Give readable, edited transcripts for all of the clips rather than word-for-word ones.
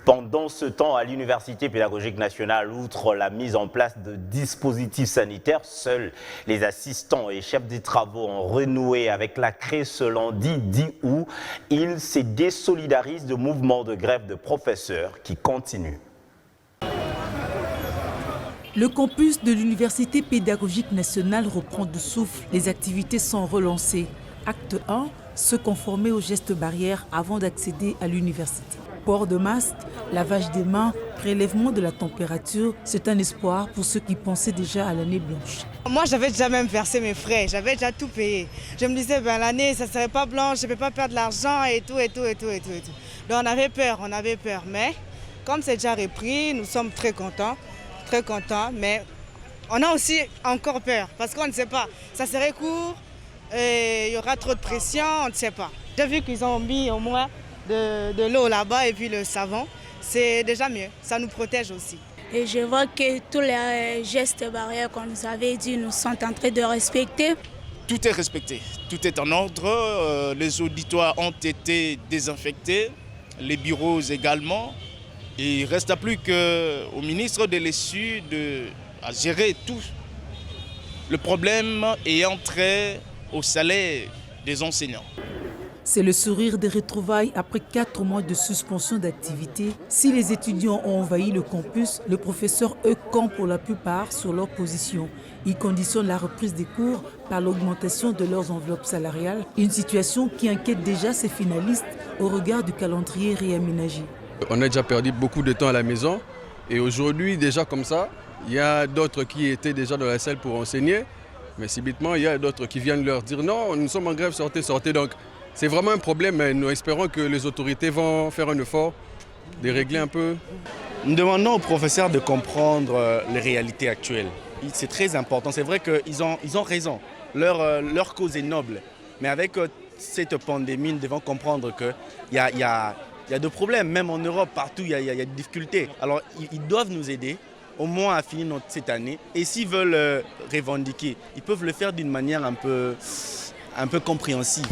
Pendant ce temps, à l'Université pédagogique nationale, outre la mise en place de dispositifs sanitaires, seuls les assistants et chefs des travaux ont renoué avec la craie ce lundi 10 août. Ils se désolidarisent du mouvement de grève de professeurs qui continue. Le campus de l'Université pédagogique nationale reprend de souffle. Les activités sont relancées. Acte 1, se conformer aux gestes barrières avant d'accéder à l'université. Port de masque, lavage des mains, prélèvement de la température, c'est un espoir pour ceux qui pensaient déjà à l'année blanche. Moi, j'avais déjà même versé mes frais, j'avais déjà tout payé. Je me disais, l'année, ça ne serait pas blanche, je ne vais pas perdre l'argent et tout. Donc on avait peur, mais comme c'est déjà repris, nous sommes très contents, mais on a aussi encore peur, parce qu'on ne sait pas, ça serait court, il y aura trop de pression, on ne sait pas. J'ai vu qu'ils ont mis au moins de l'eau là-bas et puis le savon, c'est déjà mieux, ça nous protège aussi. Et je vois que tous les gestes barrières qu'on nous avait dit, nous sont en train de respecter. Tout est respecté, tout est en ordre, les auditoires ont été désinfectés, les bureaux également. Et il ne reste plus qu'au ministre de l'ESU à gérer tout. Le problème ayant trait au salaire des enseignants. C'est le sourire des retrouvailles après 4 mois de suspension d'activité. Si les étudiants ont envahi le campus, les professeurs, eux, campent pour la plupart sur leur position. Ils conditionnent la reprise des cours par l'augmentation de leurs enveloppes salariales, une situation qui inquiète déjà ces finalistes au regard du calendrier réaménagé. On a déjà perdu beaucoup de temps à la maison et aujourd'hui, déjà comme ça, il y a d'autres qui étaient déjà dans la salle pour enseigner, mais subitement, il y a d'autres qui viennent leur dire non, nous sommes en grève, sortez. Donc c'est vraiment un problème, mais nous espérons que les autorités vont faire un effort de régler un peu. Nous demandons aux professeurs de comprendre les réalités actuelles. C'est très important, c'est vrai qu'ils ont raison, leur cause est noble, mais avec cette pandémie, nous devons comprendre qu'il y a des problèmes, même en Europe, partout, il y a des difficultés. Alors, ils doivent nous aider, au moins à finir cette année. Et s'ils veulent revendiquer, ils peuvent le faire d'une manière un peu compréhensive.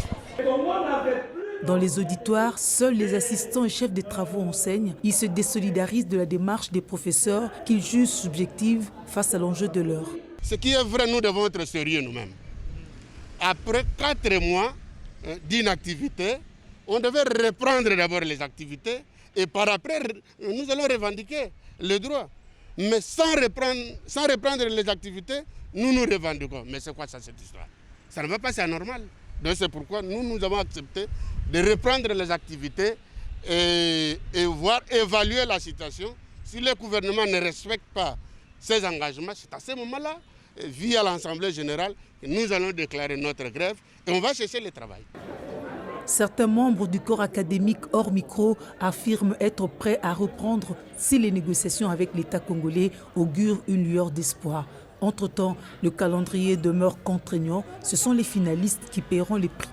Dans les auditoires, seuls les assistants et chefs des travaux enseignent. Ils se désolidarisent de la démarche des professeurs qu'ils jugent subjective face à l'enjeu de l'heure. Ce qui est vrai, nous devons être sérieux nous-mêmes. Après 4 mois d'inactivité, on devait reprendre d'abord les activités et par après, nous allons revendiquer le droit. Mais sans reprendre les activités, nous revendiquons. Mais c'est quoi ça, cette histoire? Ça ne va pas, c'est anormal. Donc c'est pourquoi nous avons accepté de reprendre les activités et voir évaluer la situation. Si le gouvernement ne respecte pas ses engagements, c'est à ce moment-là, via l'Assemblée générale, que nous allons déclarer notre grève et on va chercher le travail. Certains membres du corps académique hors micro affirment être prêts à reprendre si les négociations avec l'État congolais augurent une lueur d'espoir. Entre-temps, le calendrier demeure contraignant. Ce sont les finalistes qui paieront les prix.